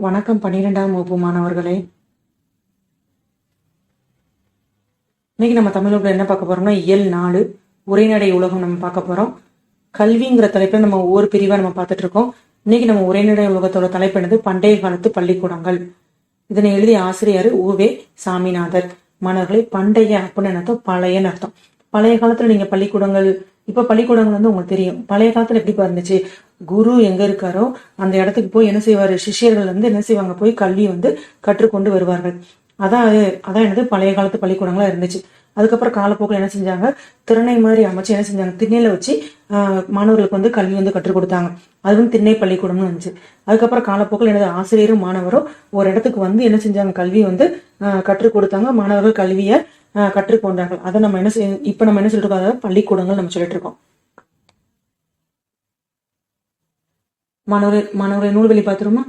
வணக்கம் 12ஆம் வகுப்பு மாணவர்களே. இன்னைக்கு நம்ம தமிழ் வகுப்புல என்ன பார்க்க போறோம்னா இயல் 4 உரைநடை உலகம் நம்ம பார்க்க போறோம். கல்விங்கிற தலைப்புல நம்ம ஒவ்வொரு பிரிவா நம்ம பார்த்துட்டு இருக்கோம். இன்னைக்கு நம்ம உரைநடை உலகத்தோட தலைப்பு என்னது? பண்டைய காலத்து பள்ளிக்கூடங்கள். இதனை எழுதிய ஆசிரியர் உவே சாமிநாதர். மாணவர்களே, பண்டைய அப்படின்னு அர்த்தம் பழையன்னு அர்த்தம். பழைய காலத்துல நீங்க பள்ளிக்கூடங்கள், இப்ப பள்ளிக்கூடங்கள் வந்து உங்களுக்கு தெரியும். பழைய காலத்துல எப்படி இருந்துச்சு? குரு எங்க இருக்காரோ அந்த இடத்துக்கு போய் என்ன செய்வாரு? சிஷ்யர்கள் வந்து என்ன செய்வாங்க? போய் கல்வி வந்து கற்றுக்கொண்டு வருவார்கள். அதான் அதான் என்னது பழைய காலத்து பள்ளிக்கூடங்களா இருந்துச்சு. அதுக்கப்புறம் காலப்போக்கில் என்ன செஞ்சாங்க? திறனை மாதிரி அமைச்சு என்ன செஞ்சாங்க? திண்ணையில வச்சு மாணவர்களுக்கு வந்து கல்வி வந்து கற்றுக் கொடுத்தாங்க. அது வந்து திண்ணை பள்ளிக்கூடம்னு இருந்துச்சு. அதுக்கப்புறம் காலப்போக்கில் என்னது? ஆசிரியரும் மாணவரும் ஒரு இடத்துக்கு வந்து என்ன செஞ்சாங்க? கல்வி வந்து கற்றுக் கொடுத்தாங்க. மாணவர்கள் கல்வியை கற்றுக்கொண்டார்கள். அதை நம்ம என்ன இப்ப நம்ம என்ன சொல்லிட்டு இருக்கோம்? அதாவது பள்ளிக்கூடங்கள் நம்ம சொல்லிட்டு இருக்கோம். மாணவர்களை நூல்வெளி பார்த்துருமா?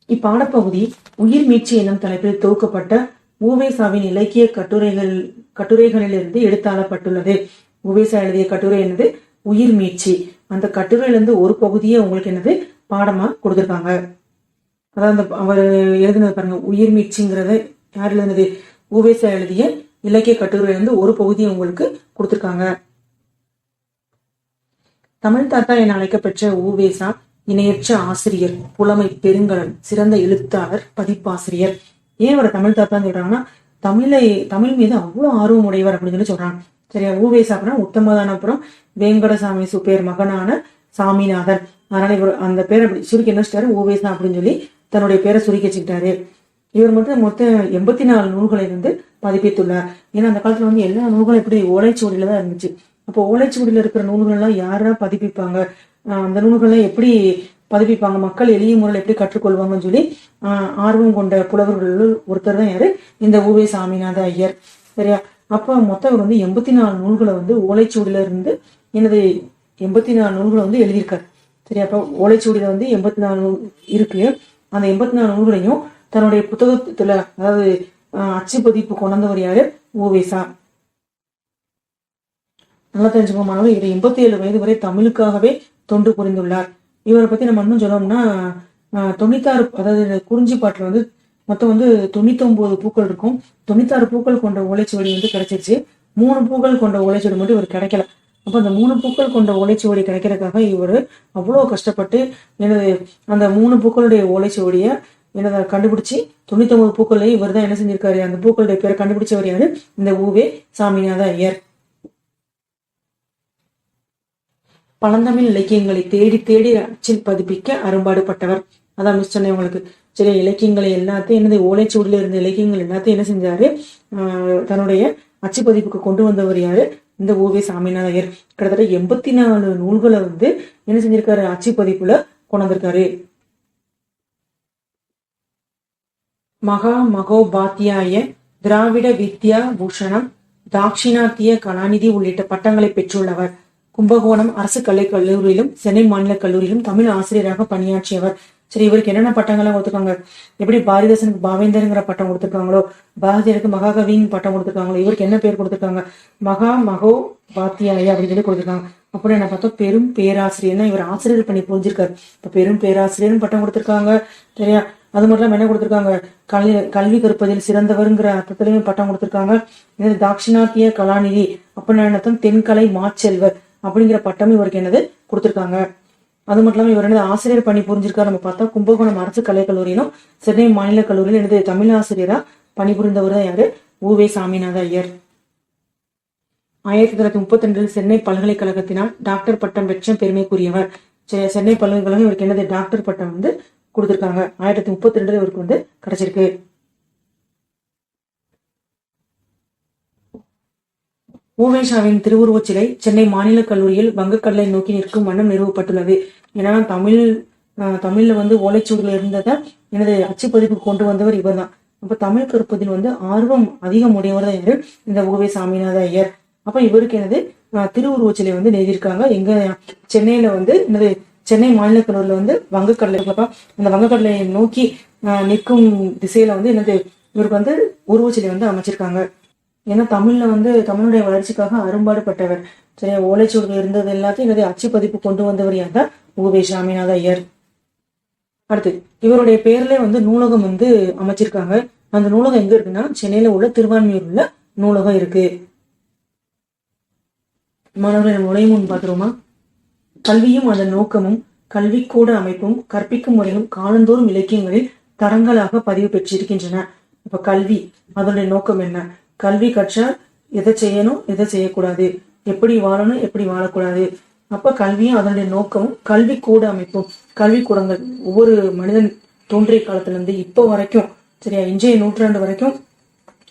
இப்பாடப்பகுதி உயிர் மீட்சி என்னும் தலைப்பில் தொகுக்கப்பட்ட உவேசாவின் இலக்கிய கட்டுரைகளிலிருந்து எடுத்தாளப்பட்டுள்ளது. உவேசா எழுதிய கட்டுரை என்னது? உயிர் மீட்சி. அந்த கட்டுரையிலிருந்து ஒரு பகுதியை உங்களுக்கு என்னது பாடமா கொடுத்திருக்காங்க. அதாவது அவர் எழுதினது பாருங்க, உயிர் மீட்சிங்கிறத யார் எழுதினது? உவேசா எழுதிய இலக்கிய கட்டுரையிலிருந்து ஒரு பகுதியை உங்களுக்கு கொடுத்திருக்காங்க. தமிழ் தாத்தா என அழைக்கப்பெற்ற உவேசா இணையற்ற ஆசிரியர், புலமை பெருங்கலன், சிறந்த எழுத்தாளர், பதிப்பாசிரியர். ஏன் அவரை தமிழ் தாத்தான்னு சொல்றாங்கன்னா, தமிழ் மீது அவ்வளவு ஆர்வம் உடையவர் அப்படின்னு சொல்லி சொல்றாங்க. சரியா? உவேசா அப்படின்னா உத்தமதானபுரம் வேங்கடசாமி சுப்பேர் மகனான சாமிநாதன். அதனால இவர் அந்த பேரை அப்படி சுருக்கி என்ன வச்சிட்டாரு? உவேசா அப்படின்னு சொல்லி தன்னுடைய பேரை சுருக்கி வச்சுக்கிட்டாரு. இவர் மட்டும் மொத்தம் 84 நூல்களை வந்து பதிப்பித்துள்ளார். ஏன்னா அந்த காலத்துல வந்து எல்லா நூல்களும் எப்படி ஓலைச்சுவடியில தான் இருந்துச்சு. அப்போ ஓலைச்சுவடியில இருக்கிற நூல்கள் எல்லாம் யாரா பதிப்பிப்பாங்க? அந்த நூல்களை எப்படி பதிப்பிப்பாங்க? மக்கள் எளிய முறையில் எப்படி கற்றுக்கொள்வாங்கன்னு சொல்லி ஆர்வம் கொண்ட புலவர்கள் ஒருத்தர் தான் யாரு? இந்த உவே சாமிநாத ஐயர். சரியா? அப்ப மொத்தம் இவர் வந்து 84 நூல்களை வந்து ஓலைச்சுவடியில இருந்து எனது 84 நூல்களை வந்து எழுதியிருக்காரு. சரியா? அப்ப ஓலைச்சுவடியில வந்து 84 நூல் இருக்கு. அந்த 84 நூல்களையும் தன்னுடைய புத்தகத்துல, அதாவது அச்சு பதிப்பு கொண்டவர் யாரு? உவேசா. நல்லா தெரிஞ்சுக்கோமானவர், இவர் 87 வயது வரை தமிழுக்காகவே தொண்டு புரிந்துள்ளார். இவரை பத்தி நம்ம இன்னும் சொல்லணும்னா 96, அதாவது குறிஞ்சி பாட்டுல வந்து மொத்தம் வந்து 99 பூக்கள் இருக்கும். 96 பூக்கள் கொண்ட ஓலைச்சுவடி வந்து கிடைச்சிருச்சு. 3 பூக்கள் கொண்ட ஓலைச்சுவடி மட்டும் இவர் கிடைக்கல. அப்ப அந்த 3 பூக்கள் கொண்ட ஓலைச்சுவடி கிடைக்கிறதுக்காக இவர் அவ்வளவு கஷ்டப்பட்டு எனது அந்த 3 பூக்களுடைய ஓலைச்சுவடிய என்னதை கண்டுபிடிச்சு 99 பூக்கள்லையும் இவர் தான் என்ன செஞ்சிருக்காரு? அந்த பூக்களுடைய பேரை கண்டுபிடிச்சவர் யாரு? இந்த உவே சாமிநாத ஐயர். பழந்தமிழ் இலக்கியங்களை தேடி தேடி அச்சில் பதிப்பிக்க அரும்பாடுபட்டவர். அதான் மிஸ் சொன்னேன் உங்களுக்கு. சரி, இலக்கியங்களை எல்லாத்தையும் என்னது ஓலைச்சுவடியில இருந்த இலக்கியங்கள் எல்லாத்தையும் என்ன செஞ்சாரு? தன்னுடைய அச்சு பதிப்புக்கு கொண்டு வந்தவர் யாரு? இந்த உவே சாமிநாத ஐயர். கிட்டத்தட்ட 84 நூல்களை வந்து என்ன செஞ்சிருக்காரு? அச்சு பதிப்புல கொண்டு வந்திருக்காரு. மகா மகோபாத்தியாய, திராவிட வித்யா பூஷணம், தாட்சிணாத்திய கலாநிதி உள்ளிட்ட பட்டங்களை பெற்றுள்ளவர். கும்பகோணம் அரசு கல்லூரியிலும் சென்னை மாநில கல்லூரியிலும் தமிழ் ஆசிரியராக பணியாற்றியவர். சரி, இவருக்கு என்னென்ன பட்டங்கள்லாம் கொடுத்துருக்காங்க? எப்படி பாரதிதாசனுக்கு பாவேந்தருங்கிற பட்டம் கொடுத்துருக்காங்களோ, பாரதியாருக்கு மகாகவின்னு பட்டம் கொடுத்துருக்காங்களோ, இவருக்கு என்ன பேர் கொடுத்துருக்காங்க? மகா மகோ பாத்தியாய அப்படின்னு சொல்லி கொடுத்துருக்காங்க. அப்படி என்ன பார்த்தோம்? பெரும் பேராசிரியர்னா இவர் ஆசிரியர் பண்ணி புரிஞ்சிருக்காரு. இப்ப பெரும் பேராசிரியர்னு பட்டம் கொடுத்துருக்காங்க. சரியா? அது மட்டும் இல்லாம என்ன கொடுத்துருக்காங்க? கல்வி கற்பதில் சிறந்தவருங்கிற அர்த்தத்திலையும் பட்டம் கொடுத்துருக்காங்க. தாட்சிணாத்திய கலாநிதி அப்படின்னு என்ன? தென்கலை மாச்செல்வர் அப்படிங்கிற பட்டம் இவருக்கு என்னது கொடுத்திருக்காங்க. அது மட்டும் இல்லாம இவர் என்னது ஆசிரியர் பணி புரிஞ்சிருக்காரு. நம்ம பார்த்தா கும்பகோணம் அரசு கலைக்கல்லூரியிலும் சென்னை மாநில கல்லூரியிலும் என்னது தமிழ் ஆசிரியரா பணிபுரிந்தவர் தான் யாரு? உவே சாமிநாத ஐயர். 1932 சென்னை பல்கலைக்கழகத்தினால் டாக்டர் பட்டம் பெற்ற பெருமைக்குரியவர். சென்னை பல்கலைக்கழகம் இவருக்கு என்னது டாக்டர் பட்டம் வந்து கொடுத்திருக்காங்க. 1932 இவருக்கு வந்து கிடைச்சிருக்கு. உவேசாவின் திருவுருவச் சிலை சென்னை மாநில கல்லூரியில் வங்கக்கடலை நோக்கி நிற்கும் வண்ணம் நிறுவப்பட்டுள்ளது. ஏன்னா தமிழ்ல வந்து ஓலைச்சுவடியில இருந்ததை எனது அச்சு பதிப்பு கொண்டு வந்தவர் இவர் தான். அப்ப தமிழ் கற்பதில் வந்து ஆர்வம் அதிகம் உடையவர் தான் யாரு? இந்த உவே சாமிநாத ஐயர். அப்ப இவருக்கு எனது திருவுருவச் சிலை வந்து நெய்திருக்காங்க. எங்க? சென்னையில வந்து என்னது சென்னை மாநில கல்லூரியில வந்து வங்கக்கடலை, அந்த வங்கக்கடலையை நோக்கி நிற்கும் திசையில வந்து என்னது இவருக்கு வந்து உருவச்சிலை வந்து அமைச்சிருக்காங்க. ஏன்னா தமிழ்ல வந்து தமிழுடைய வளர்ச்சிக்காக அரும்பாடுபட்டவர். சரியா? ஓலைச்சுவடிகள் இருந்தது எல்லாத்தையும் அச்சு பதிப்பு கொண்டு வந்தவர் யார் தான்? உவே சாமிநாத ஐயர். அடுத்து இவருடைய பேர்ல நூலகம் அமைச்சிருக்காங்க. அந்த நூலகம் எங்க இருக்குன்னா சென்னையில உள்ள திருவான்மியூர் உள்ள நூலகம் இருக்கு. மாணவர்கள் நுழைமுன் பாத்துருவோமா? கல்வியும் அதன் நோக்கமும் கல்விக்கூட அமைப்பும் கற்பிக்கும் முறையும் காலந்தோறும் இலக்கியங்களில் தரங்களாக பதிவு பெற்றிருக்கின்றன. இப்ப கல்வி அதனுடைய நோக்கம் என்ன? கல்வி கற்றால் எதை செய்யணும், எதை செய்யக்கூடாது, எப்படி வாழணும், எப்படி வாழக்கூடாது. அப்ப கல்வியும் அதனுடைய நோக்கமும் கல்வி கூட அமைப்பும் கல்விக்கூடங்கள் ஒவ்வொரு மனிதன் தோன்றிய காலத்துல இருந்து இப்ப வரைக்கும், சரியா, இன்றைய நூற்றாண்டு வரைக்கும்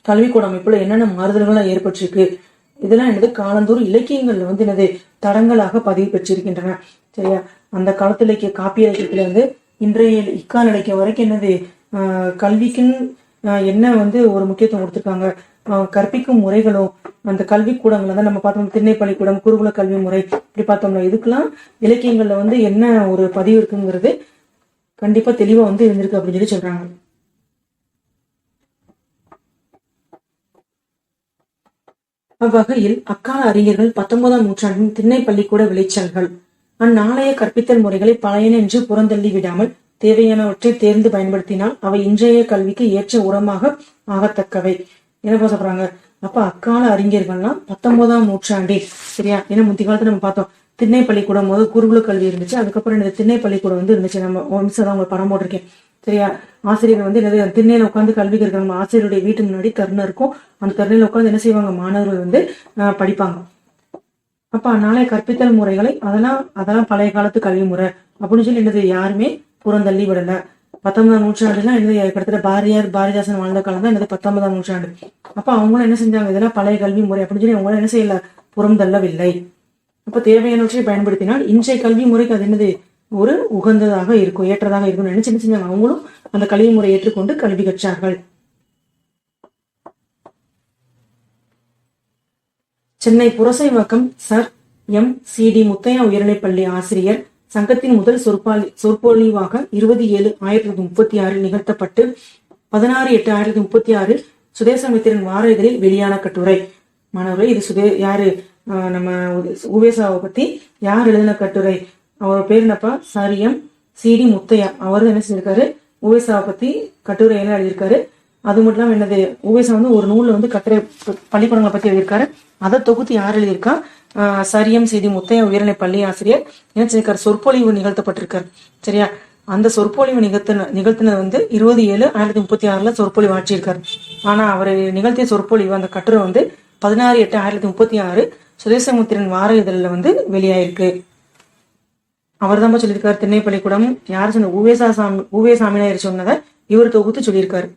கல்விக்கூட அமைப்புல என்னென்ன மாறுதல்கள்லாம் ஏற்பட்டிருக்கு, இதெல்லாம் காலந்தோறும் இலக்கியங்கள்ல என்னது தடங்களாக பதிவு பெற்றிருக்கின்றன. சரியா, அந்த காலத்துல காப்பிய இலக்கியத்துல இன்றைய இக்கால இலக்கியம் வரைக்கும் என்னது கல்விக்குன்னு என்ன ஒரு முக்கியத்துவம் கொடுத்திருக்காங்க. கற்பிக்கும் முறைகளும் அந்த கல்வி கூடங்களை தான் நம்ம பார்த்தோம். திண்ணை பள்ளிக்கூடம், குருகுல கல்வி முறை, இப்படி பார்த்தோம்னா இதுக்கெல்லாம் இலக்கியங்கள்ல என்ன ஒரு பதிவு இருக்குங்கிறது கண்டிப்பா தெளிவா இருந்திருக்கு அப்படின்னு சொல்றாங்க. அவ்வகையில் அக்கால அறிஞர்கள் 19ஆம் நூற்றாண்டின் திண்ணை பள்ளிக்கூட விளைச்சல்கள் அந்நாளைய கற்பித்தல் முறைகளை பழையன என்று புறந்தள்ளி விடாமல் தேவையானவற்றை தேர்ந்து பயன்படுத்தினால் அவை இன்றைய கல்விக்கு ஏற்ற உரமாக ஆகத்தக்கவை. என்ன சொல்றாங்க? அப்ப அக்கால அறிஞர்கள்லாம் 19ஆம் நூற்றாண்டில், சரியா, ஏன்னா முந்தைய காலத்துல நம்ம பார்த்தோம் திண்ணை பள்ளிக்கூடம் குருகுல கல்வி இருந்துச்சு. அதுக்கப்புறம் இந்த திண்ணை பள்ளிக்கூடம் இருந்துச்சு. நம்ம ஒன்ஸ் உங்களுக்கு படம் போட்டிருக்கேன். சரியா, ஆசிரியர் என்னது திண்ணையில உட்காந்து கல்வி கற்கிறாங்க. ஆசிரியருடைய வீட்டு முன்னாடி தருணம் இருக்கும். அந்த தருணையில உட்காந்து என்ன செய்வாங்க? மாணவர்கள் படிப்பாங்க. அப்ப நாளைய கற்பித்தல் முறைகளை அதெல்லாம் பழைய காலத்து கல்வி முறை அப்படின்னு சொல்லி என்னது யாருமே புறந்தள்ளி விடல. 19ஆம் நூற்றாண்டுலாம் கிட்டத்தட்ட பாரதிதாசன் வாழ்ந்த காலம் தான் என்னது 19ஆம் நூற்றாண்டு. அப்ப அவங்களும் என்ன செஞ்சாங்க? இதெல்லாம் பழைய கல்வி முறை அப்படின்னு சொல்லி அவங்களும் என்ன செய்யல? புறம் தள்ளவில்லை. அப்ப தேவையானவற்றை பயன்படுத்தினால் இன்றைய கல்வி முறைக்கு அது என்னது ஒரு உகந்ததாக இருக்கும், ஏற்றதாக இருக்கும்னு நினைச்சு என்ன செஞ்சாங்க? அவங்களும் அந்த கல்வி முறை ஏற்றுக்கொண்டு கல்வி கற்றார்கள். Chennai Purasaiwalkam sir M.C.D. முத்தையா உயர்நிலைப்பள்ளி ஆசிரியர் சங்கத்தின் முதல் சொற்பொழிவாக 20/7/1936 நிகழ்த்தப்பட்டு 16/8/1936 சுதேசமித்திரன் வார இதழில் வெளியான கட்டுரை. மாணவர்களே, இது யாரு? நம்ம உவேசாவை பத்தி யார் எழுதின கட்டுரை? அவர் பேர் என்னப்பா? Sir M.C.D. முத்தையா. அவர் என்ன செஞ்சிருக்காரு? உவேசாவை பத்தி கட்டுரை எல்லாம் எழுதியிருக்காரு. அது மட்டும் இல்லாம என்னது உவேசா ஒரு நூல்ல கட்டுரை பள்ளிக்கூடங்களை பத்தி எழுதியிருக்காரு. அதை தொகுத்து யார் எழுதியிருக்கா? Sir M.C.D. முத்தையா உயர்நிலை பள்ளி ஆசிரியர் என்ன செஞ்சிருக்காரு? சொற்பொழிவு நிகழ்த்தப்பட்டிருக்காரு. சரியா, அந்த சொற்பொழிவு நிகழ்த்தினது 20/7/1936 சொற்பொழிவு ஆற்றியிருக்காரு. ஆனா அவர் நிகழ்த்திய சொற்பொழிவு அந்த கட்டுரை 16/8/1936 சுதேசமுத்திரன் வார இதழில் வெளியாயிருக்கு. அவர் தான் சொல்லியிருக்காரு. திண்ணை பள்ளிக்கூடம் யார் சொன்ன? உவே சாமிநாயர் சொன்னதை இவர் தொகுத்து சொல்லியிருக்காரு.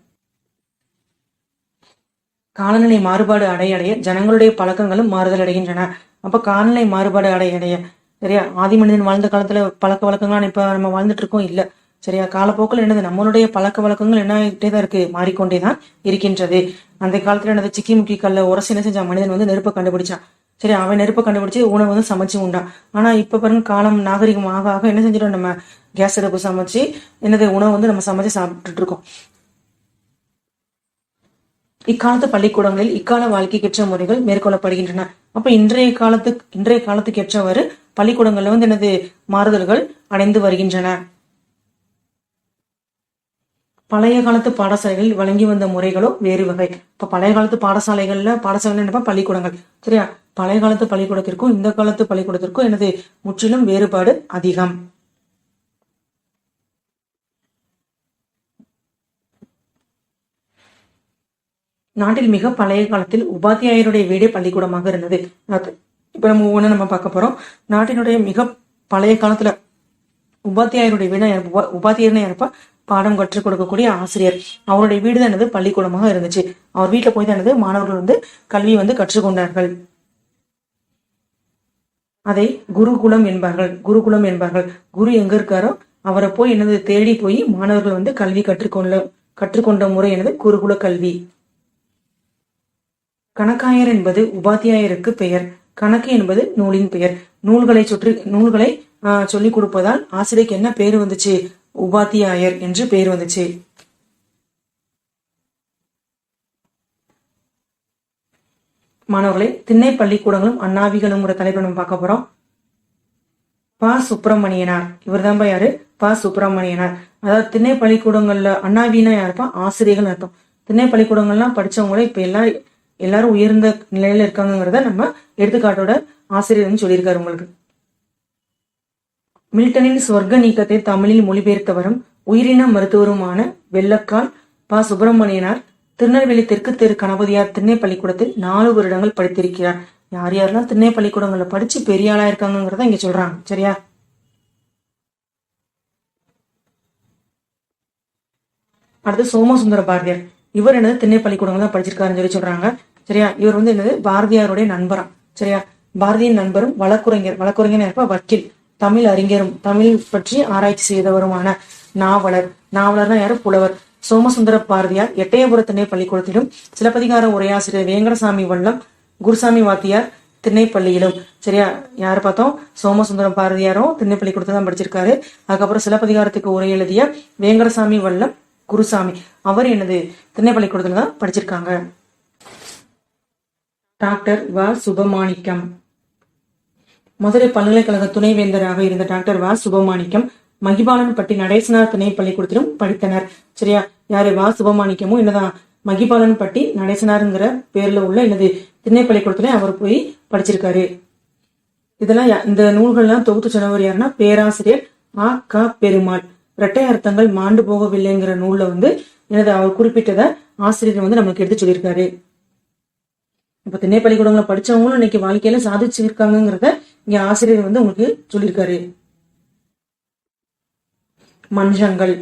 காலநிலை மாறுபாடு அடைய ஜனங்களுடைய பழக்கங்களும் மாறுதல் அடைகின்றன. அப்ப காலநிலை மாறுபாடு அடைய சரியா, ஆதி மனிதன் வாழ்ந்த காலத்துல பழக்க வழக்கங்கள் இப்ப நம்ம வாழ்ந்துட்டு இருக்கோம் இல்ல. சரியா, காலப்போக்கில் என்னது நம்மளுடைய பழக்க வழக்கங்கள் என்ன ஆகிட்டே தான் இருக்கு, மாறிக்கொண்டேதான் இருக்கின்றது. அந்த காலத்துல என்னது சிக்கி முக்கி கல்ல உரசி என்ன செஞ்சான்? மனிதன் நெருப்பை கண்டுபிடிச்சான். சரி, அவன் நெருப்பை கண்டுபிடிச்சு உணவு சமைச்சு உண்டான். ஆனா இப்ப பாருங்க, காலம் நாகரிகம் ஆக ஆக என்ன செஞ்சிடும்? நம்ம கேஸ் அடுப்பு சமைச்சு என்னது உணவு நம்ம சமைச்சு சாப்பிட்டுட்டு இருக்கோம். இக்காலத்து பள்ளிக்கூடங்களில் இக்கால வாழ்க்கைக்கேற்ற முறைகள் மேற்கொள்ளப்படுகின்றன. அப்ப இன்றைய காலத்துக்கு ஏற்றவாறு பள்ளிக்கூடங்கள்ல என்னது மாறுதல்கள் அடைந்து வருகின்றன. பழைய காலத்து பாடசாலைகளில் வழங்கி வந்த முறைகளோ வேறு வகை. இப்ப பழைய காலத்து பாடசாலைகள் என்னப்பா? பள்ளிக்கூடங்கள். சரியா, பழைய காலத்து பள்ளிக்கூடத்திற்கும் இந்த காலத்து பள்ளிக்கூடத்திற்கும் என்னது முற்றிலும் வேறுபாடு அதிகம். நாட்டில் மிக பழைய காலத்தில் உபாத்தியாயருடைய வீடே பள்ளிக்கூடமாக இருந்தது. இப்ப நம்ம ஒவ்வொன்று நம்ம பார்க்க போறோம். நாட்டினுடைய மிக பழைய காலத்துல உபாத்தியாயருடைய வீடு உபாத்தியாயர்னு யாருப்பா? பாடம் கற்றுக் கொடுக்கக்கூடிய ஆசிரியர். அவருடைய வீடு தான் என்னது பள்ளிக்கூடமாக இருந்துச்சு. அவர் வீட்டுல போய் தான் மாணவர்கள் கல்வி கற்றுக்கொண்டார்கள். அதை குருகுலம் என்பார்கள். குரு எங்க இருக்காரோ அவரை போய் என்னது தேடி போய் மாணவர்கள் கல்வி கற்றுக்கொண்ட முறை என்னது குருகுல கல்வி. கணக்காயர் என்பது உபாத்தியாயருக்கு பெயர். கணக்கு என்பது நூலின் பெயர். நூல்களை சொல்லிக் கொடுப்பதால் ஆசிரியருக்கு என்ன பேரு வந்துச்சு? உபாத்தியாயர் என்று பெயர் வந்துச்சு. மாணவர்களை, திண்ணை பள்ளிக்கூடங்களும் அண்ணாவிகளும் தலைப்பை நம்ம பார்க்க போறோம். சுப்பிரமணியனார். இவர் தான் யாரு? சுப்பிரமணியனார். அதாவது திண்ணை பள்ளிக்கூடங்கள்ல அண்ணாவினா யாருப்பா? ஆசிரியர்கள் அர்த்தம். திண்ணை பள்ளிக்கூடங்கள்லாம் படிச்சவங்கள இப்ப எல்லாரும் உயர்ந்த நிலையில இருக்காங்கிறத நம்ம எடுத்துக்காட்டோட ஆசிரியர் வந்து சொல்லியிருக்காரு உங்களுக்கு. மில்டனின் சொர்க்க நீக்கத்தை தமிழில் மொழிபெயர்த்தவரும் உயிரின மருத்துவருமான வெள்ளக்கால் சுப்பிரமணியனார் திருநெல்வேலி தெற்கு தெரு கணபதியார் திண்ணை பள்ளிக்கூடத்தில் 4 வருடங்கள் படித்திருக்கிறார். யார் யாரெல்லாம் திண்ணை பள்ளிக்கூடங்கள்ல படிச்சு பெரிய ஆளா இருக்காங்கிறத இங்க சொல்றாங்க. சரியா? அடுத்து சோமசுந்தர பாரதியார். இவர் என்னது திண்ணை பள்ளிக்கூடங்கள் தான் படிச்சிருக்காருன்னு சொல்லி சொல்றாங்க. சரியா? இவர் வந்து என்னது பாரதியாருடைய நண்பராம். சரியா? பாரதியின் நண்பரும் வழக்குரைஞர் இருப்ப வக்கீல், தமிழ் அறிஞரும் தமிழ் பற்றி ஆராய்ச்சி செய்தவருமான நாவலர்னா யாரு? புலவர். சோமசுந்தர பாரதியார் எட்டயபுர திண்ணை பள்ளிக்கூடத்திலும் சிலப்பதிகார உரையாசிரியர் வேங்கடசாமி வல்லம் குருசாமி வாத்தியார் திண்ணைப்பள்ளியிலும். சரியா? யாரு பார்த்தோம்? சோமசுந்தரம் பாரதியாரும் திண்ணை பள்ளிக்கூடத்தை தான் படிச்சிருக்காரு. அதுக்கப்புறம் சிலப்பதிகாரத்துக்கு உரை எழுதிய வேங்கடசாமி வல்லம் குருசாமி அவர் என்னது திண்ணை பள்ளிக்கூடத்துல தான் படிச்சிருக்காங்க. டாக்டர் சுபமாணிக்கம். மதுரை பல்கலைக்கழக துணைவேந்தராக இருந்த டாக்டர் சுபமாணிக்கம் மகிபாலன்பட்டி நடேசனார் திணை பள்ளிக்கூடத்திலும் படித்தனர். சரியா? யாரு? சுபமாணிக்கமும் என்னதான் மகிபாலன்பட்டி நடேசனாருங்கிற பேர்ல உள்ள என்னது திண்ணை பள்ளிக்கூடத்துல அவர் போய் படிச்சிருக்காரு. இதெல்லாம் இந்த நூல்கள்லாம் தொகுத்து சொன்னவர் யாருன்னா பேராசிரியர் க பெருமாள். இரட்டை அர்த்தங்கள் மாண்டு போகவில்லைங்கிற நூல்ல வந்து என்னது அவர் குறிப்பிட்டத ஆசிரியர் வந்து நமக்கு எடுத்து சொல்லியிருக்காரு. இப்ப திண்ணை பள்ளிக்கூடங்களை படிச்சவங்களும் இன்னைக்கு வாழ்க்கையில சாதிச்சிருக்காங்கிறத இங்க ஆசிரியர் வந்து உங்களுக்கு சொல்லியிருக்காரு. மன்றங்கள்.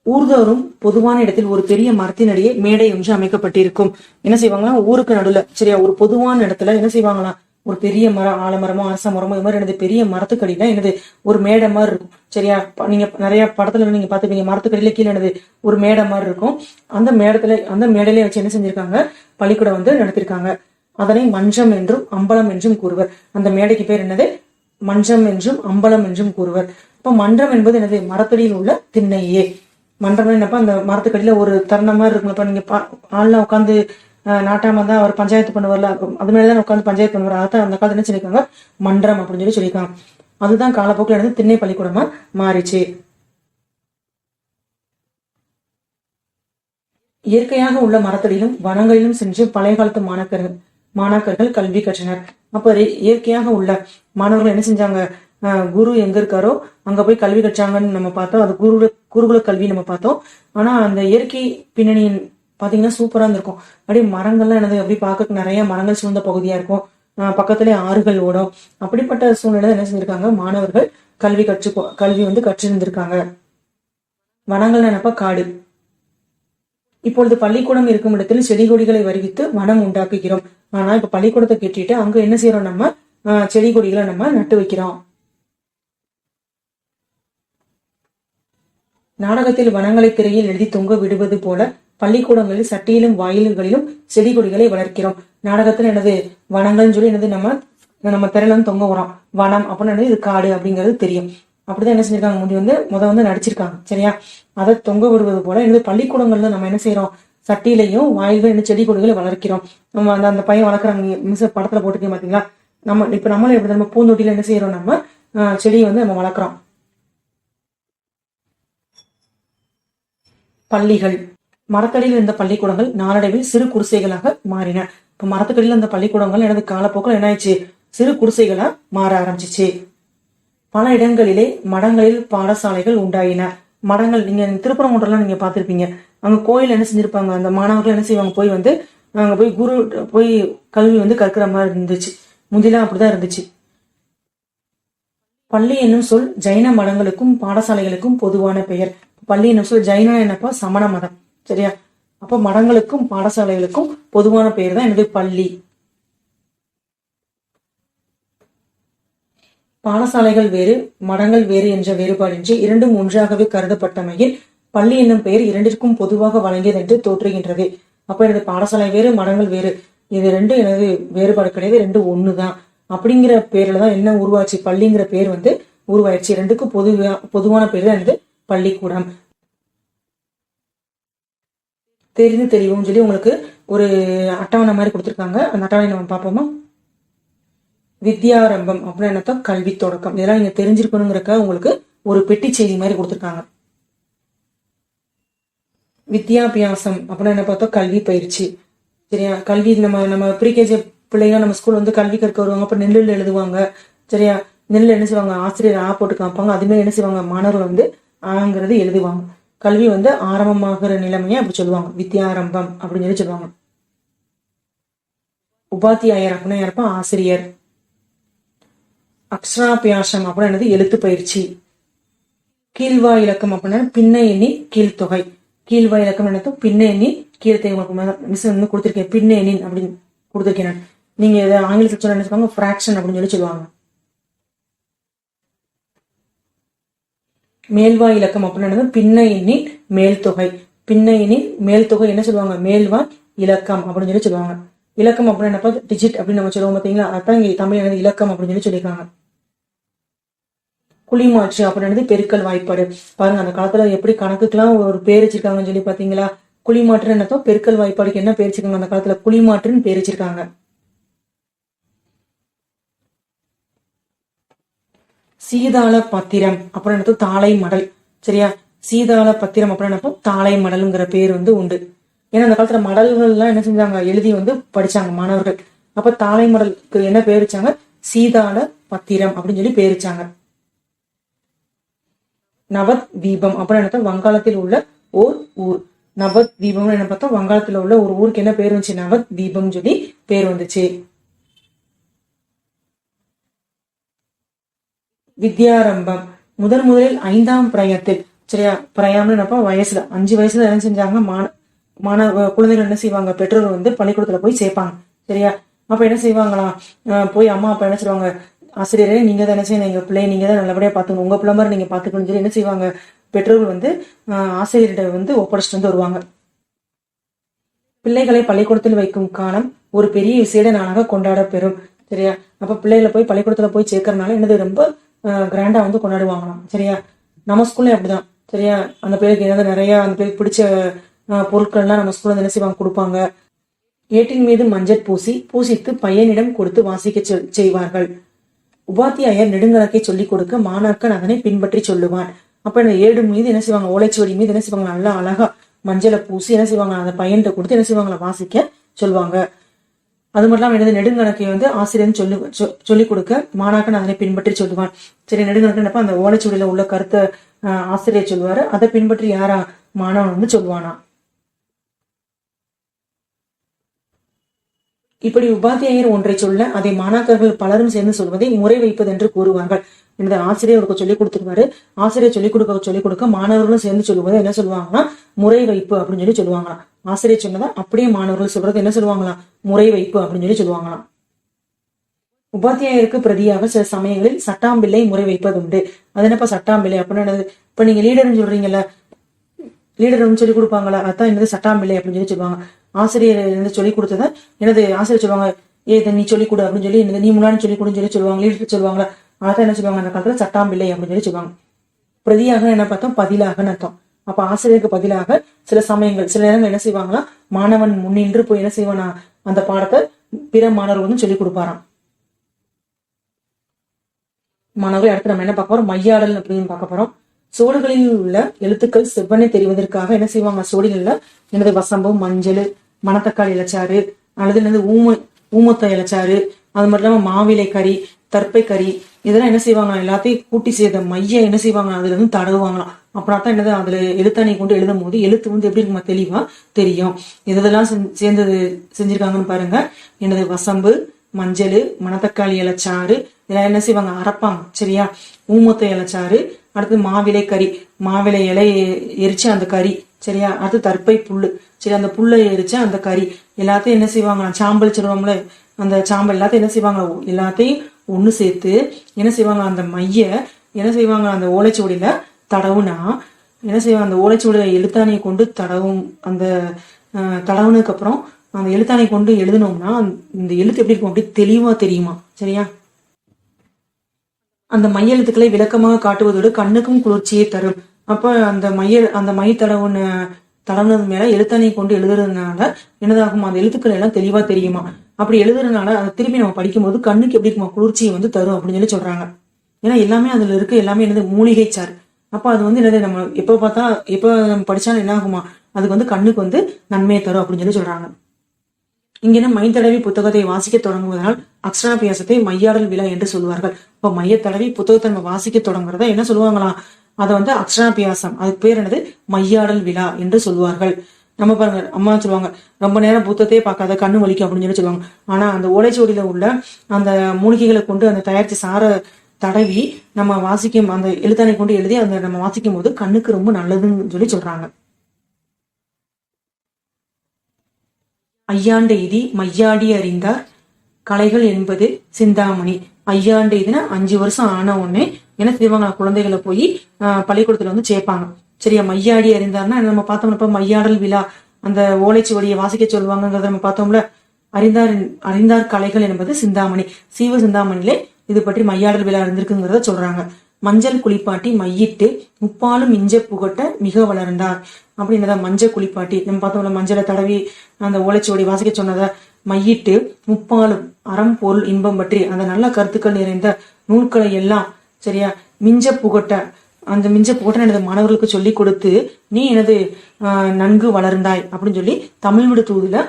ஊர்தோறும் பொதுவான இடத்தில் ஒரு பெரிய மரத்தினடியே மேடை ஒன்று அமைக்கப்பட்டிருக்கும். என்ன செய்வாங்களா? ஊருக்கு நடுவுல, சரியா, ஒரு பொதுவான இடத்துல என்ன செய்வாங்களாம்? ஒரு பெரிய மரம், ஆலமரமோ அரச மரமோ இது மாதிரி என்னது பெரிய மரத்துக்கடியில என்னது ஒரு மேடை மாதிரி இருக்கும். சரியா? நீங்க நிறைய படத்துல நீங்க பாத்துப்பீங்க, மரத்துக்கடியில கீழே என்னது ஒரு மேடை மாதிரி இருக்கும். அந்த மேடையில வச்சு என்ன செஞ்சிருக்காங்க? பள்ளிக்கூடம் வந்து நடத்திருக்காங்க. அதனை மன்றம் என்றும் அம்பலம் என்றும் கூறுவர். அந்த மேடைக்கு பேர் என்னது? மன்றம் என்றும் அம்பலம் என்றும் கூறுவர். இப்ப மன்றம் என்பது என்னது? மரத்தடியில் உள்ள திண்ணையே. மன்றம் என்னப்பா? அந்த மரத்துக்கடியில ஒரு தருணம் மாதிரி இருக்கும். இப்ப நீங்க ஆள்லாம் உட்காந்து நாட்டாம தான் அவர் பஞ்சாயத்து பண்ணுவார்ல, அது மாதிரிதான் உட்காந்து பஞ்சாயத்து பண்ணுவார். அதான் அந்த காலத்துல என்ன சொல்லியிருக்காங்க? மன்றம் அப்படின்னு சொல்லியிருக்காங்க. அதுதான் காலப்போக்கில் நடந்து திண்ணை பள்ளிக்கூடமா மாறிச்சு. இயற்கையாக உள்ள மரத்தடியிலும் வனங்களிலும் சென்று பழைய காலத்து மாணாக்கர்கள் கல்வி கற்றனர். அப்ப இயற்கையாக உள்ள மாணவர்கள் என்ன செஞ்சாங்க? குரு எங்க இருக்காரோ அங்க போய் கல்வி கற்றாங்கன்னு நம்ம பார்த்தோம். அது குருகுல கல்வி நம்ம பார்த்தோம். ஆனா அந்த இயற்கை பின்னணியின் பாத்தீங்கன்னா சூப்பரா இருந்திருக்கும். அப்படியே மரங்கள்லாம் என்னது அப்படி பார்க்க நிறைய மரங்கள் சூழ்ந்த பகுதியா இருக்கும். பக்கத்திலே ஆறுகள் ஓடும். அப்படிப்பட்ட சூழ்நிலை என்ன செஞ்சிருக்காங்க? மாணவர்கள் கல்வி வந்து கற்றிருந்திருக்காங்க. வனங்கள் என்னப்பா? காடு. இப்பொழுது பள்ளிக்கூடம் இருக்கும் இடத்தில் செடி கொடிகளை வருவித்து வனம் உண்டாக்குகிறோம். ஆனா இப்ப பள்ளிக்கூடத்தை கட்டிட்டு அங்க என்ன செய்யறோம்? நம்ம செடி கொடிகளை நம்ம நட்டு வைக்கிறோம். நாடகத்தில் வனங்களை திரையில் எழுதி தொங்க விடுவது போல பள்ளிக்கூடங்களில் சட்டியிலும் வாயில்களிலும் செடி கொடிகளை வளர்க்கிறோம். நாடகத்துல என்னது? வனங்கள்னு சொல்லி என்னது நம்ம திரையில தொங்க வரோம். வனம் அப்படின்னு இது காடு அப்படிங்கிறது தெரியும். அப்படிதான் என்ன செஞ்சிருக்காங்க? வந்து நடிச்சிருக்காங்க. சரியா? அதை தொங்க விடுவது போல என்னது பள்ளிக்கூடங்கள்ல நம்ம என்ன செய்யறோம்? சட்டியிலையும் வாயில்கள் என்ன செடி கொடிகளை வளர்க்கிறோம். நம்ம அந்த பையன் வளர்க்குறாங்க, மிஸ் படத்துல போட்டுக்கே பாத்தீங்களா? இப்ப நம்மளும் எப்படி நம்ம பூந்தொட்டியில என்ன செய்யறோம்? நம்ம செடியை வந்து நம்ம வளர்க்குறோம். பள்ளிகள். மரத்தடியில் இருந்த பள்ளிக்கூடங்கள் நாளடைவில் சிறு குடிசைகளாக மாறின. இப்ப மரத்துக்கடியில் இருந்த பள்ளிக்கூடங்கள் எனது காலப்போக்கில் என்ன ஆயிடுச்சு? சிறு குடிசைகளா மாற ஆரம்பிச்சிச்சு. பல இடங்களிலே மடங்களில் பாடசாலைகள் உண்டாயின. மடங்கள் நீங்க திருப்பரங்குன்றம்லாம் நீங்க பாத்திருப்பீங்க. அங்க கோயில் என்ன செஞ்சிருப்பாங்க? அந்த மாணவர்கள் என்ன செய்வாங்க? அங்க போய் கல்வி வந்து கற்கிற மாதிரி இருந்துச்சு. முந்திலாம் அப்படிதான் இருந்துச்சு. பள்ளி என்னும் சொல் ஜைன மடங்களுக்கும் பாடசாலைகளுக்கும் பொதுவான பெயர். பள்ளி என்னும் சொல் ஜைன என்னப்பா? சமண மதம். சரியா? அப்ப மடங்களுக்கும் பாடசாலைகளுக்கும் பொதுவான பெயர் தான் என்னது? பள்ளி. பாடசாலைகள் வேறு மடங்கள் வேறு என்ற வேறுபாடின்றி இரண்டும் ஒன்றாகவே கருதப்பட்டமையில் பள்ளி என்னும் பெயர் இரண்டிற்கும் பொதுவாக வழங்கியது என்று தோற்றுகின்றது. அப்ப எனது பாடசாலை வேறு மடங்கள் வேறு, இது ரெண்டும் எனது வேறுபாடு கிடையாது, ரெண்டும் ஒண்ணுதான் அப்படிங்கிற பேர்லதான் என்ன உருவாச்சு? பள்ளிங்கிற பேர் வந்து உருவாயிடுச்சு. ரெண்டுக்கும் பொதுவான பேர் தான் எனது பள்ளிக்கூடம். தெரிவும் சொல்லி உங்களுக்கு ஒரு அட்டவணை மாதிரி கொடுத்துருக்காங்க. அந்த அட்டவணை நம்ம பார்ப்போமா? வித்யாரம்பம் அப்படின்னு என்னத்தோ கல்வி தொடக்கம். இதெல்லாம் நீங்க தெரிஞ்சிருக்கணுங்கிறக்க உங்களுக்கு ஒரு பெட்டி செய்தி மாதிரி கொடுத்துருக்காங்க. வித்யாபியாசம் அப்படின்னு என்ன பார்த்தோம், கல்வி பயிற்சி. சரியா, கல்வி நம்ம ப்ரீகேஜி பிள்ளைங்க நம்ம ஸ்கூல் வந்து கல்வி கற்க வருவாங்க. அப்ப நெல்லில் எழுதுவாங்க. சரியா, நெல்லில் என்ன செய்வாங்க, ஆசிரியர் ஆ போட்டு காப்பாங்க. அதுமாதிரி என்ன செய்வாங்க, மாணவர்கள் வந்து ஆங்கிறது எழுதுவாங்க. கல்வி வந்து ஆரம்பமாகிற நிலைமையை அப்படி சொல்லுவாங்க, வித்யாரம்பம் அப்படின்னு சொல்லி சொல்லுவாங்க. உபாத்தியாயர் அப்படின்னா யாருப்பா, ஆசிரியர். அக்ஷராபியாசம் அப்படின்னு எழுத்து பயிற்சி. கீழ்வா இலக்கம் அப்படின்னா பின்ன எண்ணி கீழ்த்தொகை. கீழ்வா இலக்கம் என்னத்தும் பின்ன எண்ணி கீழ்த்தொகை. மிஸ் வந்து கொடுத்துருக்கேன், பின்ன எண்ணி அப்படின்னு கொடுத்துருக்கேன். நீங்க இதை ஆங்கிலத்தில் சொல்ல என்ன சொல்லுவாங்க, ஃபிராக்ஷன் அப்படின்னு சொல்லி சொல்லுவாங்க. மேல்வா இலக்கம் அப்படின்னு பின்ன எண்ணி மேல் தொகை. பின்ன எண்ணி மேல் தொகை என்ன சொல்லுவாங்க, மேல்வா இலக்கம் அப்படின்னு சொல்லி சொல்லுவாங்க. இலக்கம் அப்படின்னு என்னப்பா, டிஜிட் அப்படின்னு நம்ம சொல்லுவோம் பாத்தீங்களா, அதான் இங்க தமிழ் இலக்கம் அப்படின்னு சொல்லி சொல்லியிருக்காங்க. குழிமாற்று அப்படின்னு பெருக்கல் வாய்ப்பாடு. பாருங்க அந்த காலத்துல எப்படி கணக்குக்கெல்லாம் ஒரு பேர் வச்சிருக்காங்கன்னு சொல்லி பாத்தீங்களா. குழிமாற்று என்னத்தோ பெருக்கல் வாய்ப்பாடுக்கு என்ன பேர் வச்சிருக்காங்க அந்த காலத்துல, குழிமாற்றுன்னு பேர் வச்சிருக்காங்க. சீதாள பத்திரம் அப்படின்னு தாளை மடல். சரியா, சீதாள பத்திரம் அப்படின்னு தாளை மடல்ங்கிற பேர் வந்து உண்டு. ஏன்னா அந்த காலத்துல மடல்கள் எல்லாம் என்ன செஞ்சாங்க, எழுதி வந்து படிச்சாங்க மாணவர்கள். அப்ப தாளை மடலுக்கு என்ன பேர் வச்சாங்க, சீதாள பத்திரம் அப்படின்னு சொல்லி பேர் வச்சாங்க. நவத் தீபம் அப்படின்னு வங்காளத்தில் உள்ள ஓர் ஊர். நவத் தீபம் என்ன பார்த்தா வங்காளத்துல உள்ள ஒரு ஊருக்கு என்ன பேர் வந்துச்சு, நவத் தீபம் சொல்லி பேர் வந்துச்சு. வித்யாரம்பம் முதலில் 5ஆம் பிரயத்தில். சரியா, பிரயாம்னு என்னப்பா வயசுல 5 வயசுல என்ன செஞ்சாங்க, மாணவ குழந்தைகள் என்ன செய்வாங்க, பெற்றோர்கள் வந்து பள்ளிக்கூடத்துல போய் சேர்ப்பாங்க. சரியா, அப்ப என்ன செய்வாங்களாம், போய் அம்மா அப்பா என்ன செய்வாங்க, ஆசிரியரே நீங்க தான் என்ன செய்யணும், எங்க பிள்ளைய நீங்க தான் நல்லபடியா பாத்துக்கணும், உங்க பிள்ளை மாதிரி நீங்க பாத்துக்கணும்னு சொல்லி என்ன செய்வாங்க, பெற்றோர்கள் வந்து ஆசிரியர்கிட்ட வந்து ஒப்படைச்சிட்டு வந்து வருவாங்க. பிள்ளைகளை பள்ளிக்கூடத்தில் வைக்கும் காலம் ஒரு பெரிய விசேட நாளாக கொண்டாட பெறும். சரியா, அப்ப பிள்ளைகளை போய் பள்ளிக்கூடத்துல போய் சேர்க்கறதுனால என்னது ரொம்ப கிராண்டா வந்து கொண்டாடுவாங்களாம். சரியா, நம்ம ஸ்கூல்ல அப்படிதான். சரியா, அந்த பிள்ளைக்கு என்னது நிறைய அந்த பிள்ளைக்கு பிடிச்ச பொருட்கள்லாம் நம்ம ஸ்கூல்ல என்ன செய்வாங்க, கொடுப்பாங்க. ஏட்டின் மீது மஞ்சள் பூசித்து பையனிடம் கொடுத்து வாசிக்க செய்வார்கள். உபாத்தியாயர் நெடுங்கணக்கை சொல்லிக் கொடுக்க மாணாக்கன் அதனை பின்பற்றி சொல்லுவான். அப்ப இந்த ஏடு மீது என்ன செய்வாங்க, ஓலைச்சுவடி மீது என்ன செய்வாங்க, நல்லா அழகா மஞ்சளை பூசி என்ன செய்வாங்க, அந்த பையன்கிட்ட கொடுத்து என்ன செய்வாங்களா, வாசிக்க சொல்லுவாங்க. அது மட்டும் இல்லாம என்னது, நெடுங்கணக்கை வந்து ஆசிரியர் சொல்லிக் கொடுக்க மாணாக்கன் அதனை பின்பற்றி சொல்லுவான். சரி, நெடுங்கணக்கு அந்த ஓலைச்சுவடியில உள்ள கருத்தை ஆசிரியர் சொல்லுவாரு, அதை பின்பற்றி யாரா, மாணவன் வந்து சொல்லுவானா. இப்படி உபாத்தியாயர் ஒன்றை சொல்ல அதை மாணாக்கர்கள் பலரும் சேர்ந்து சொல்வதை முறை வைப்பது என்று கூறுவார்கள். இந்த ஆசிரியருக்கு சொல்லிக் கொடுத்துருவாரு, ஆசிரியர் சொல்லிக் கொடுக்க மாணவர்களும் சேர்ந்து சொல்லுவதை என்ன சொல்லுவாங்கன்னா முறை வைப்பு அப்படின்னு சொல்லி சொல்லுவாங்களாம். ஆசிரியர் சொன்னதை அப்படியே மாணவர்கள் சொல்றது என்ன சொல்லுவாங்களாம், முறை வைப்பு அப்படின்னு சொல்லி சொல்லுவாங்களாம். உபாத்தியாயருக்கு பிரதியாக சில சமயங்களில் சட்டாம்பிள்ளை முறை வைப்பது உண்டு. அது என்னப்பா சட்டாம்பிள்ளை அப்படின்னு, இப்ப நீங்க லீடர்னு சொல்றீங்கல்ல, லீடர் சொல்லி கொடுப்பாங்களா, அதான் என்னது சட்டாம்பிள்ளை அப்படின்னு சொல்லி சொல்லுவாங்க. ஆசிரியர் இருந்து சொல்லிக் கொடுத்தத எனது ஆசிரியர் சொல்லுவாங்க, இதை நீ சொல்லிக் கொடு அப்படின்னு சொல்லி, நீ முன்னாடி சொல்லிக் கொடுன்னு சொல்லி சொல்லுவாங்க, லீடர் சொல்லுவாங்களா, அதான் என்ன சொல்லுவாங்க அந்த காலத்துல சட்டாம்பிள்ளை அப்படின்னு சொல்லி சொல்லுவாங்க. பிரதியாக என்ன பார்த்தோம், பதிலாக அர்த்தம். அப்ப ஆசிரியருக்கு பதிலாக சில சமயங்கள் சில நேரங்கள் என்ன செய்வாங்களா, மாணவன் முன்னின்று போய் என்ன செய்வானா அந்த பாடத்தை பிற மாணவர்களும் சொல்லிக் கொடுப்பாராம். மாணவர்கள் அடுத்து நம்ம என்ன பார்க்க போறோம், மையாடல் அப்படின்னு பார்க்க போறோம். சோடுகளில் உள்ள எழுத்துக்கள் செவ்வனை தெரிவதற்காக என்ன செய்வாங்க, சோடிகள்ல எனது வசம்பு, மஞ்சள், மணத்தக்காளி இலச்சாறு அல்லது என்னது ஊமத்த இலச்சாறு, அது மட்டும் இல்லாம மாவிலை கறி, தற்பை கறி, இதெல்லாம் என்ன செய்வாங்க, எல்லாத்தையும் கூட்டி சேர்த்த மைய என்ன செய்வாங்க, அதுல இருந்து தடவுவாங்களாம். அப்படின்னா என்னது, அதுல எழுத்தாணி கொண்டு எழுதும் போது எழுத்து வந்து எப்படி இருக்குமா, தெளிவா தெரியும். இதெல்லாம் சேர்ந்தது செஞ்சிருக்காங்கன்னு பாருங்க. எனது வசம்பு, மஞ்சள், மணத்தக்காளி இலச்சாறு, இதெல்லாம் என்ன செய்வாங்க, அரைப்பாங்க. சரியா, ஊமத்த இலச்சாறு, அடுத்து மாவிலை கறி, மாவிலை இலை எரிச்சு அந்த கறி. சரியா, அடுத்து தற்பை புல்லு, சரி அந்த புல்லை எரிச்சு அந்த கறி எல்லாத்தையும் என்ன செய்வாங்க, சாம்பல் சொல்லுவோம்ல, அந்த சாம்பல் எல்லாத்தையும் என்ன செய்வாங்க, எல்லாத்தையும் ஒண்ணு சேர்த்து என்ன செய்வாங்க, அந்த மைய என்ன செய்வாங்க, அந்த ஓலைச்சுவடியில தடவுனா என்ன செய்வாங்க, அந்த ஓலைச்சுவடியில எழுத்தாணியை கொண்டு தடவும். அந்த தடவுனதுக்கு அப்புறம் அந்த எழுத்தாணை கொண்டு எழுதணும்னா இந்த எழுத்து எப்படி இருக்கும், அப்படி தெளிவா தெரியுமா. சரியா, அந்த மைய எழுத்துக்களை விளக்கமாக காட்டுவதோடு கண்ணுக்கும் குளிர்ச்சியை தரும். அப்ப அந்த மை தடவுன தடவுனது மேல எழுத்தாணி கொண்டு எழுதுறதுனால என்னதாகும், அந்த எழுத்துக்கள் எல்லாம் தெளிவா தெரியுமா. அப்படி எழுதுறதுனால அதை திருப்பி நம்ம படிக்கும்போது கண்ணுக்கு எப்படி இருக்குமா, குளிர்ச்சியை வந்து தரும் அப்படின்னு சொல்லி சொல்றாங்க. ஏன்னா எல்லாமே அதுல இருக்கு, எல்லாமே என்னது மூலிகை சாறு. அப்ப அது வந்து என்னது, நம்ம எப்ப பார்த்தா எப்ப நம்ம படிச்சாலும் என்ன ஆகுமா, அதுக்கு வந்து கண்ணுக்கு வந்து நன்மையை தரும் அப்படின்னு சொல்லி சொல்றாங்க. இங்கே மை தடவி புத்தகத்தை வாசிக்க தொடங்குவதனால் அக்ஷராபியாசத்தை மையாடல் விழா என்று சொல்லுவார்கள். இப்ப மைய தடவி புத்தகத்தை நம்ம வாசிக்க தொடங்குறத என்ன சொல்லுவாங்களாம், அதை வந்து அக்ஷராபியாசம், அதுக்கு பேர் என்னது மையாடல் விழா என்று சொல்லுவார்கள். நம்ம பாருங்க, அம்மா சொல்லுவாங்க ரொம்ப நேரம் புத்தகத்தையே பார்க்காத கண்ணு வலிக்கும் அப்படின்னு சொல்லி சொல்லுவாங்க. ஆனா அந்த ஓலைச்சுவடியில உள்ள அந்த மூலிகைகளை கொண்டு அந்த தயாரிச்ச சார தடவி நம்ம வாசிக்கும், அந்த எழுத்தாணை கொண்டு எழுதி அந்த நம்ம வாசிக்கும் போது கண்ணுக்கு ரொம்ப நல்லதுன்னு சொல்லி சொல்றாங்க. ஐயாண்டு எய்தி மையாடி அறிந்தார் கலைகள் என்பது சிந்தாமணி. ஐயாண்டு எய்தினா 5 வருஷம் ஆன உடனே என்ன செய்வாங்க, குழந்தைகளை போய் பள்ளிக்கூடத்துல வந்து சேர்ப்பாங்க. சரியா, மையாடி அறிந்தார்னா நம்ம பார்த்தோம்னா மையாடல் விழா, அந்த ஓலைச்சுவடியை வாசிக்க சொல்லுவாங்கிறத நம்ம பார்த்தோம்ல. அறிந்தார் கலைகள் என்பது சிந்தாமணி, சீவ சிந்தாமணியிலே இது பற்றி மையாடல் விழா இருந்திருக்குங்கிறத சொல்றாங்க. மஞ்சள் குளிப்பாட்டி மையிட்டு முப்பாலும் மிஞ்ச புகட்ட மிக வளர்ந்தார் அப்படின்னதான் மஞ்சள் குளிப்பாட்டி. நம்ம பார்த்தோம்ல, மஞ்சளை தடவி அந்த ஓலைச்சுவடி வாசிக்க சொன்னதை மையிட்டு முப்பாலும் அறம் பொருள் இன்பம் பற்றி அந்த நல்ல கருத்துக்கள் நிறைந்த நூல்களை எல்லாம் சரியா மிஞ்ச புகட்ட, அந்த மிஞ்ச புகட்ட எனது மாணவர்களுக்கு சொல்லி கொடுத்து நீ எனது நன்கு வளர்ந்தாய் அப்படின்னு சொல்லி தமிழ் விடு தூதுல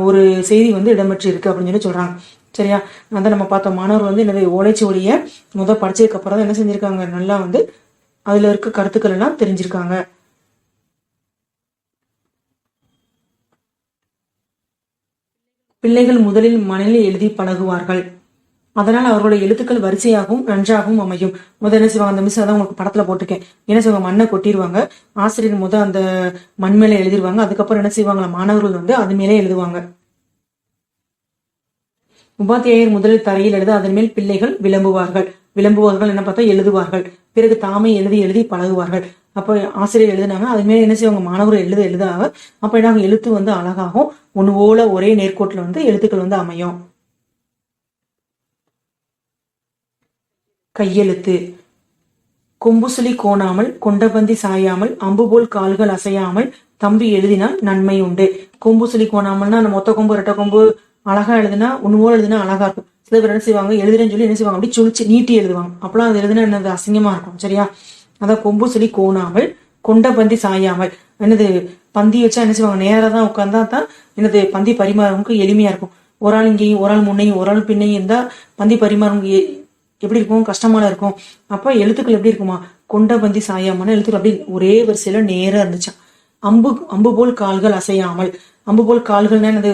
ஒரு செய்தி வந்து இடம்பெற்று இருக்கு அப்படின்னு சொல்லி சொல்றாங்க. சரியா, அதான் நம்ம பார்த்தோம், மாணவர் வந்து என்னது ஓலைச்சுவடிய படிச்சதுக்கு அப்புறம் தான் என்ன செஞ்சிருக்காங்க, நல்லா வந்து அதுல இருக்க கருத்துக்கள் எல்லாம் தெரிஞ்சிருக்காங்க. பிள்ளைகள் முதலில் மணலில் எழுதி பழகுவார்கள், அதனால் அவர்களுடைய எழுத்துக்கள் வரிசையாகவும் நன்றாகவும் அமையும். முதல் என்ன செய்வாங்க, அந்த மிஸ் அதான் உங்களுக்கு படத்துல போட்டிருக்கேன், என்ன செய்வாங்க, மண்ணை கொட்டிடுவாங்க, ஆசிரியர் முதல் அந்த மண் மேலே எழுதிருவாங்க, அதுக்கப்புறம் என்ன செய்வாங்களா மாணவர்கள் வந்து அது மேலே எழுதுவாங்க. உபாத்தியாயர் முதலில் தரையில் எழுத அதன் மேல் பிள்ளைகள் விளம்புவார்கள் என்ன பார்த்தா எழுதுவார்கள். பிறகு தாமே எழுதி எழுதி பழகுவார்கள். அப்ப ஆசிரியர் எழுதினாங்க, அது மேல என்ன செய்வாங்க, மாணவர்கள் எழுதாக அப்ப என்ன எழுத்து வந்து அழகாகும், ஒன்று போல ஒரே நேர்கோட்டில் வந்து எழுத்துக்கள் வந்து அமையும். கையெழுத்து கொம்புசுலி கோணாமல் கொண்டபந்தி சாயாமல் அம்பு போல் கால்கள் அசையாமல் தம்பி எழுதினால் நன்மை உண்டு. கொம்புசுலி கோணாமல்னா நம்ம மொத்த கொம்பு ரெட்ட கொம்பு அழகா எழுதுனா ஒண்ணு போல எழுதுனா அழகா இருக்கும். சில பேர் என்ன செய்வாங்க, எழுதுறேன்னு சொல்லி என்ன செய்வாங்க, அப்படி சுழிச்சு நீட்டி எழுதுவாங்க, அப்பெல்லாம் அது எழுதுனா என்னது அசிங்கமா இருக்கும். சரியா, அதான் கொம்பு சொல்லி கோணாமல் கொண்ட பந்தி சாயாமல், என்னது பந்தி வச்சா என்ன செய்வாங்க, நேரதான் உட்கார்ந்தா தான் என்னது பந்தி பரிமாறவங்களுக்கு எளிமையா இருக்கும். ஒரு ஆள் இங்கேயும் ஒரு ஆள் முன்னையும் ஒரு ஆள் பின்னையும் இருந்தா பந்தி பரிமாறவங்க எப்படி இருக்கும், கஷ்டமான இருக்கும். அப்ப எழுத்துக்கள் எப்படி இருக்குமா, கொண்ட பந்தி சாயாமல் எழுத்துக்கள் அப்படி ஒரே வரிசையில நேரா இருந்துச்சான். அம்பு போல் கால்கள் அசையாமல், அம்பு போல் கால்கள்னா என்னது,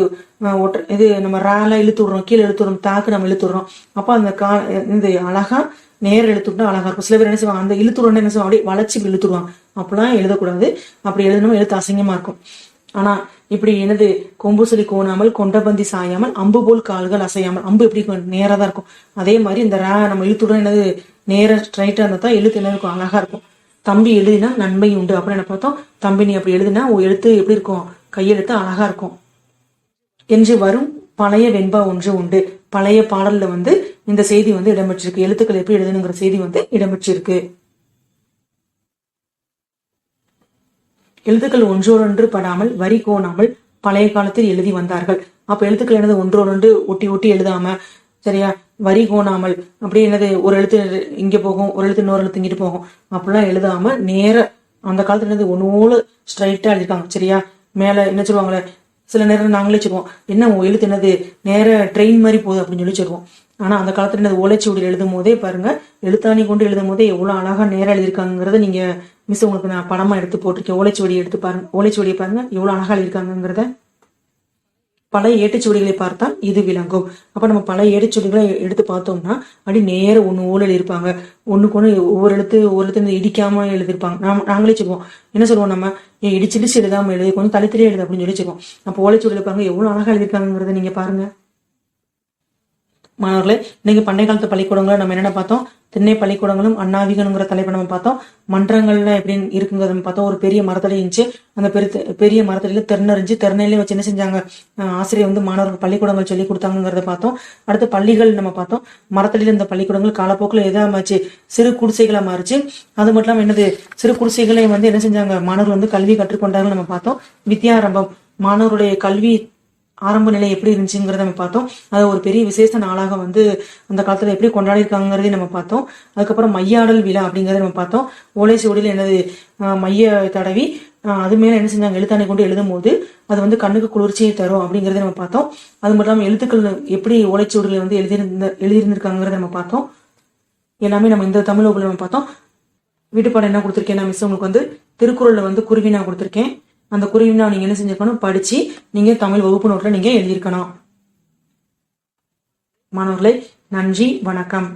இது நம்ம ரேலா இழுத்து விடுறோம், கீழே இழுத்து விடுறோம், தாக்கு நம்ம இழுத்து விடுறோம். அப்ப அந்த இது அழகா நேரம் இழுத்துட்டா அழகா இருக்கும். சில பேர் என்ன செய்வாங்க, அந்த இழுத்து விடணும் என்ன செய்வாங்க, அப்படியே வளைச்சு இழுத்துருவாங்க. அப்பெல்லாம் எழுதக்கூடாது, அப்படி எழுதணும் எழுத்து அசிங்கமா இருக்கும். ஆனா இப்படி என்னது கொம்பு சொல்லி கோணாமல் கொண்டபந்தி சாயாமல் அம்பு போல் கால்கள் அசையாமல், அம்பு எப்படி நேரா தான் இருக்கும். அதே மாதிரி இந்த ரே நம்ம இழுத்துடன் என்னது நேர ஸ்ட்ரைட்டா இருந்தா தான் எழுத்து என்ன இருக்கும், அழகா இருக்கும். தம்பி எழுதினா நன்மை உண்டு அப்படின்னு என்ன பார்த்தோம், தம்பி நீ அப்படி எழுதினா எழுத்து எப்படி இருக்கும், கையெழுத்து அழகா இருக்கும் என்று வரும் பழைய வெண்பா ஒன்று உண்டு. பழைய பாடல்ல வந்து இந்த செய்தி வந்து இடம்பெற்றிருக்கு, எழுத்துக்கள் எப்படி எழுதணுங்கிற செய்தி வந்து இடம்பெற்றிருக்கு. எழுத்துக்கள் ஒன்றோடொன்று படாமல் வரி கோணாமல் பழைய காலத்தில் எழுதி வந்தார்கள். அப்ப எழுத்துக்கள் என்னது ஒன்றோடொன்று ஒட்டி ஒட்டி எழுதாம, சரியா, வரி கோணாமல் அப்படியே என்னது ஒரு எழுத்து இங்க போகும், ஒரு எழுத்து இன்னொரு எழுத்து இங்கிட்டு போகும், அப்படிலாம் எழுதாம நேர அந்த காலத்துல என்னது ஒன்னோடு ஸ்ட்ரைட்டா எழுதிருக்காங்க. சரியா, மேல என்ன சொல்லுவாங்களே, சில நேரம் நாங்களே சொல்லுவோம், என்ன எழுத்து என்னது நேர ட்ரெயின் மாதிரி போகுது அப்படின்னு சொல்லி சொல்லுவோம். ஆனா அந்த காலத்துல என்னது ஓலைச்சுவடியில் எழுதும் போதே பாருங்க, எழுத்தாணி கொண்டு எழுதும் போதே எவ்வளவு அழகா நேரம் எழுதியிருக்காங்கிறத நீங்க மிஸ் உங்களுக்கு நான் படமா எடுத்து போட்டிருக்கேன். ஓலைச்சுவடியை எடுத்து பாருங்க, ஓலைச்சுவடியை பாருங்க எவ்வளவு அழகா எழுதியிருக்காங்கிறத. பழைய ஏட்டுச்சுவடிகளை பார்த்தால் இது விளங்கும். அப்ப நம்ம பழைய ஏட்டுச்சுவடிகளை எடுத்து பார்த்தோம்னா அப்படி நேரம் ஒண்ணு ஓலை இருப்பாங்க, ஒண்ணுக்கு ஒண்ணு ஒவ்வொரு எழுத்து இடிக்காம எழுதிருப்பாங்க. நாங்களே சொல்லுவோம், என்ன சொல்லுவோம், நம்ம இடிச்சு எழுதாம எழுதி கொஞ்சம் தனித்தனியே எழுது அப்படின்னு சொல்லி சொல்லுவோம். அப்போ ஓலைச்சுவடியில பாருங்க எவ்வளவு அழகா எழுதிருக்காங்கிறத நீங்க பாருங்க. மாணவர்களே, இன்னைக்கு பண்டைய காலத்து பள்ளிக்கூடங்களை நம்ம என்னென்ன பார்த்தோம்? திண்ணை பள்ளிக்கூடங்களும் அண்ணாவிகனுங்கிற தலைப்பை நம்ம பார்த்தோம். மன்றங்கள்ல எப்படி இருக்குங்கிறத நம்ம பார்த்தோம். ஒரு பெரிய மரத்தடி இருந்துச்சு. அந்த பெரிய மரத்தடியில திறனறிஞ்சு திறனையிலே வச்சு என்ன செஞ்சாங்க? ஆசிரியர் வந்து மாணவர்கள் பள்ளிக்கூடங்கள் சொல்லி கொடுத்தாங்கிறத பார்த்தோம். அடுத்து பள்ளிகள் நம்ம பார்த்தோம். மரத்தடியில் இந்த பள்ளிக்கூடங்கள் காலப்போக்கில் எதாச்சு சிறு குடிசைகளா மாறிச்சு. அது மட்டும் இல்லாம என்னது, சிறு குடிசைகளை வந்து என்ன செஞ்சாங்க? மாணவர்கள் வந்து கல்வி கற்றுக்கொண்டார்கள் நம்ம பார்த்தோம். வித்யாரம்பம், மாணவருடைய கல்வி ஆரம்ப நிலை எப்படி இருந்துச்சுங்கிறத நம்ம பார்த்தோம். அது ஒரு பெரிய விசேஷ நாளாக வந்து அந்த காலத்துல எப்படி கொண்டாடி இருக்காங்கிறதையும் நம்ம பார்த்தோம். அதுக்கப்புறம் மையாடல் விழா அப்படிங்கறத நம்ம பார்த்தோம். ஓலை சுவடியில் என்னது, மைய தடவி அது மேல என்ன செஞ்சாங்க? எழுத்தாணை கொண்டு எழுதும் போது அது வந்து கண்ணுக்கு குளிர்ச்சியை தரும் அப்படிங்கறத நம்ம பார்த்தோம். அது மட்டும் இல்லாம எழுத்துக்கள் எப்படி ஓலைச்சுவடிகளை வந்து எழுதியிருந்திருக்காங்கிறத நம்ம பார்த்தோம். எல்லாமே நம்ம இந்த தமிழ் வகுப்புல நம்ம பார்த்தோம். வீட்டுப்பாடம் என்ன கொடுத்துருக்கேன் நான் மிஸ், உங்களுக்கு வந்து திருக்குறள்ல வந்து குருவி நான் கொடுத்துருக்கேன். அந்த குருவினா நீங்க என்ன செஞ்சிருக்கணும்? படிச்சு நீங்க தமிழ் வகுப்பு நோட்ல நீங்க எழுதியிருக்கணும். மாணவர்களே, நன்றி, வணக்கம்.